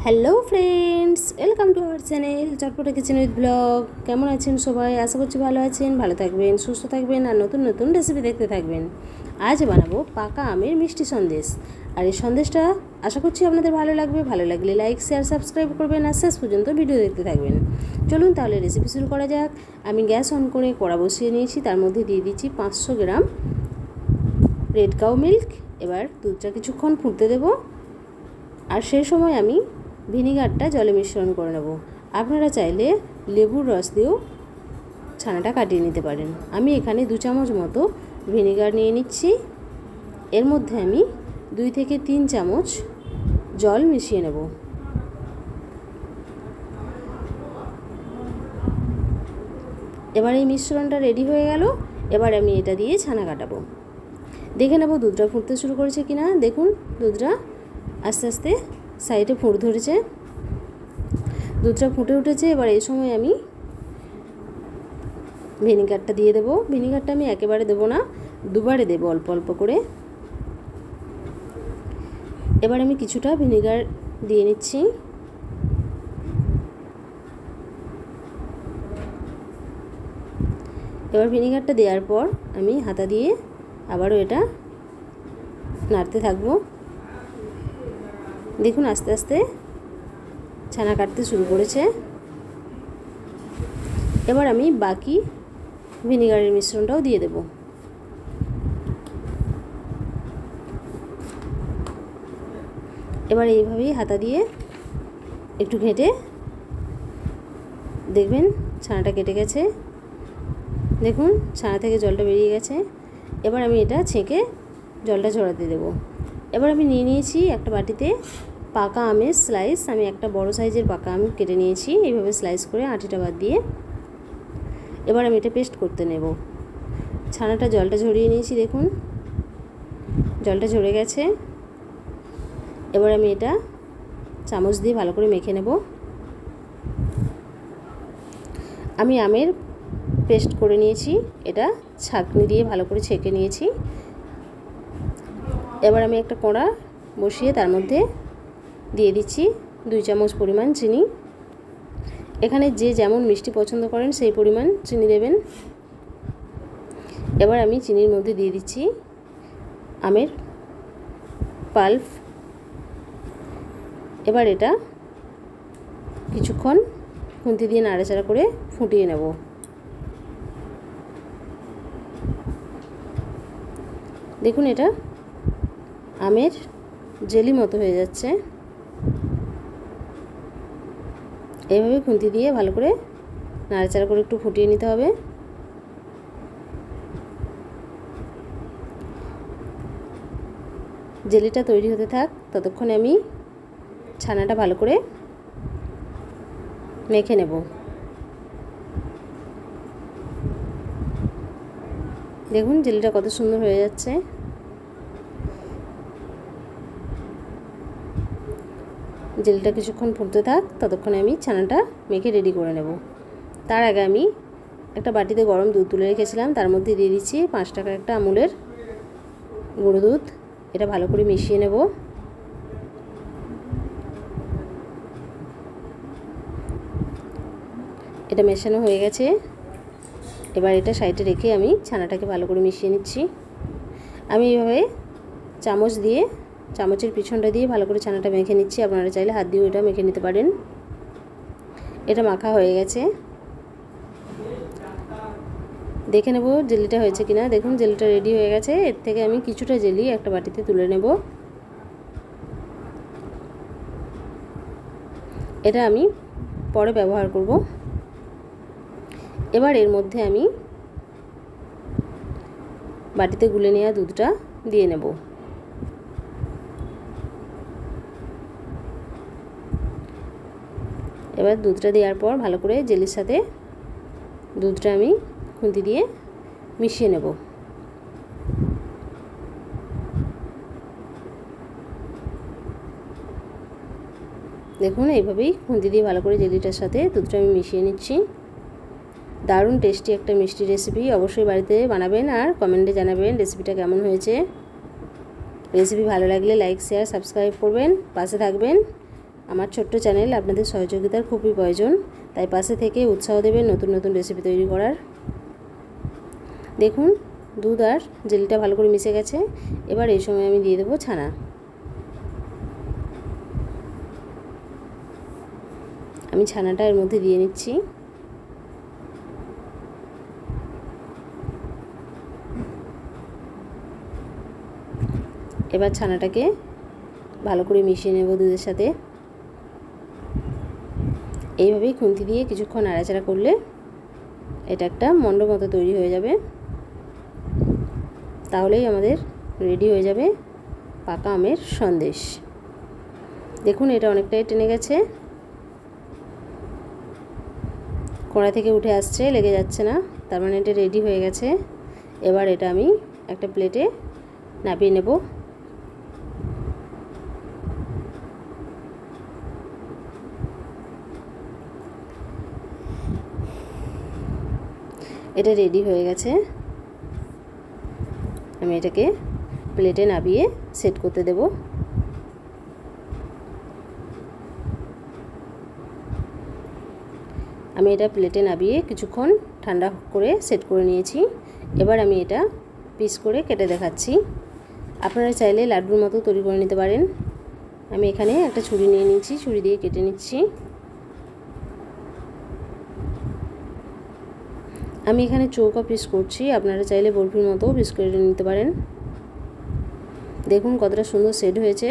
Hello friends, welcome to our channel Chatpata kitchen with blog. কেমন আছেন সবাই? আশা করছি ভালো আছেন, ভালো থাকবেন, সুস্থ থাকবেন আর নতুন নতুন রেসিপি দেখতে থাকবেন। আজ বানাবো পাকা আমের মিষ্টি সন্দেশ। আর এই সন্দেশটা আশা করছি আপনাদের ভালো লাগবে। ভালো লাগলে লাইক, শেয়ার, সাবস্ক্রাইব করবেন আর শেষ পর্যন্ত ভিডিও দেখতে থাকবেন। চলুন তাহলে রেসিপি শুরু করা যাক। আমি গ্যাস অন করে কড়া বসিয়ে নিয়েছি, তার মধ্যে দিয়ে দিচ্ছি 500 গ্রাম রেড কাউ মিল্ক। এবার দুধটা কিছুক্ষণ ফুটতে দেবো। আর সেই সময় আমি ভিনিগারটা জলে মিশ্রণ করে নেব। আপনারা চাইলে লেবুর রস দিয়েও ছানাটা কাটিয়ে নিতে পারেন। আমি এখানে 2 চামচ মতো ভিনিগার নিয়ে নিচ্ছি। এর মধ্যে আমি 2 থেকে 3 চামচ জল মিশিয়ে নেব। এবার এই মিশ্রণটা রেডি হয়ে গেল। এবার আমি এটা দিয়ে ছানা কাটাবো। দেখে নেব দুধটা ফুটতে শুরু করেছে কিনা। দেখুন দুধটা আস্তে আস্তে সাইডে ফুট ধরেছে, দুধটা ফুটে উঠেছে। এবার এই সময় আমি ভিনিগারটা দিয়ে দেবো। ভিনিগারটা আমি একেবারে দেবো না, দুবারে দেবো, অল্প অল্প করে। এবার আমি কিছুটা ভিনিগার দিয়ে নিচ্ছি। এবার ভিনিগারটা দেওয়ার পর আমি হাতা দিয়ে আবারও এটা নাড়তে থাকবো। দেখুন আস্তে আস্তে ছানা কাটতে শুরু করেছে। এবার আমি বাকি ভিনিগারের মিশ্রণটাও দিয়ে দেব। এবার এইভাবেই হাতা দিয়ে একটু ঘেঁটে দেখবেন ছানাটা কেটে গেছে। দেখুন ছানা থেকে জলটা বেরিয়ে গেছে। এবার আমি এটা ছেঁকে জলটা ঝরাতে দেব। এবার আমি নিয়ে নিয়েছি একটা বাটিতে পাকা আমের স্লাইস। আমি একটা বড় সাইজের পাকা আম কেটে নিয়েছি, এইভাবে স্লাইস করে আঁটিটা বাদ দিয়ে। এবার আমি এটা পেস্ট করতে নেব। ছানাটা জলটা ঝরিয়ে নিয়েছি, দেখুন জলটা ঝরে গেছে। এবার আমি এটা চামচ দিয়ে ভালো করে মেখে নেব। আমি আমের পেস্ট করে নিয়েছি, এটা ছাঁকনি দিয়ে ভালো করে ছেঁকে নিয়েছি। এবার আমি একটা কড়া বসিয়ে তার মধ্যে দিয়ে দিচ্ছি 2 চামচ পরিমাণ চিনি। এখানে যে যেমন মিষ্টি পছন্দ করেন সেই পরিমাণ চিনি দেবেন। এবার আমি চিনির মধ্যে দিয়ে দিচ্ছি আমের পাল্প। এবার এটা কিছুক্ষণ খুন্তি দিয়ে নাড়াচাড়া করে ফুটিয়ে নেব। দেখুন এটা আমের জেলি মতো হয়ে যাচ্ছে। এইভাবে খুন্তি দিয়ে ভালো করে নাড়াচাড়া করে একটু ফুটিয়ে নিতে হবে। জেলিটা তৈরি হতে থাক, ততক্ষণে আমি ছানাটা ভালো করে মেখে নেব। দেখুন জেলিটা কত সুন্দর হয়ে যাচ্ছে। জেলিটা কিছুক্ষণ ফুটতে থাক, ততক্ষণে আমি ছানাটা মেখে রেডি করে নেব। তার আগে আমি একটা বাটিতে গরম দুধ তুলে রেখেছিলাম, তার মধ্যে দিয়ে দিচ্ছি 5 টাকার একটা আমুলের গুঁড়ো দুধ। এটা ভালো করে মিশিয়ে নেব। এটা মেশানো হয়ে গেছে। এবার এটা সাইডে রেখে আমি ছানাটাকে ভালো করে মিশিয়ে নিচ্ছি। আমি এইভাবে চামচ দিয়ে, চামচের পিছনটা দিয়ে ভালো করে ছানাটা মেখে নিচ্ছি। আপনারা চাইলে হাত দিয়েও এটা মেখে নিতে পারেন। এটা মাখা হয়ে গেছে। দেখে নেব জেলিটা হয়েছে কিনা। দেখুন জেলিটা রেডি হয়ে গেছে। এর থেকে আমি কিছুটা জেলি একটা বাটিতে তুলে নেব। এটা আমি পরে ব্যবহার করব। এবার এর মধ্যে আমি বাটিতে গুলে নেওয়া দুধটা দিয়ে নেব। এবার দুধটা দেওয়ার পর ভালো করে জেলির সাথে দুধটা আমি খুন্তি দিয়ে মিশিয়ে নেব। দেখুন এইভাবেই খুন্তি দিয়ে ভালো করে জেলিটার সাথে দুধটা আমি মিশিয়ে নিচ্ছি। দারুণ টেস্টি একটা মিষ্টি রেসিপি, অবশ্যই বাড়িতে বানাবেন আর কমেন্টে জানাবেন রেসিপিটা কেমন হয়েছে। রেসিপি ভালো লাগলে লাইক, শেয়ার, সাবস্ক্রাইব করবেন, পাশে থাকবেন। আমার ছোট্ট চ্যানেল, আপনাদের সহযোগিতার খুবই প্রয়োজন, তাই পাশে থেকে উৎসাহ দেবেন নতুন নতুন রেসিপি তৈরি করার। দেখুন দুধ আর জেলিটা ভালো করে মিশে গেছে। এবার এই সময় আমি দিয়ে দেবো ছানা। আমি ছানাটা এর মধ্যে দিয়ে নিচ্ছি। এবার ছানাটাকে ভালো করে মিশিয়ে নেব দুধের সাথে। এইভাবেই খুন্তি দিয়ে কিছুক্ষণ নাড়াচাড়া করলে এটা একটা মণ্ড মতো তৈরি হয়ে যাবে। তাহলেই আমাদের রেডি হয়ে যাবে পাকা আমের সন্দেশ। দেখুন এটা অনেকটাই টেনে গেছে, কড়া থেকে উঠে আসছে, লেগে যাচ্ছে না, তার মানে এটা রেডি হয়ে গেছে। এবার এটা আমি একটা প্লেটে নামিয়ে নেব। এটা রেডি হয়ে গেছে। আমি এটাকে প্লেটে নামিয়ে সেট করতে দেব। আমি এটা প্লেটে নামিয়ে কিছুক্ষণ ঠান্ডা করে সেট করে নিয়েছি। এবার আমি এটা পিস করে কেটে দেখাচ্ছি। আপনারা চাইলে লাড্ডুর মতো তৈরি করে নিতে পারেন। আমি এখানে একটা ছুরি নিয়ে নিচ্ছি, ছুরি দিয়ে কেটে নিচ্ছি। আমি এখানে চৌকা পিস করছি, আপনারা চাইলে বরফির মতো পিস করে নিতে পারেন। দেখুন কতটা সুন্দর সেট হয়েছে।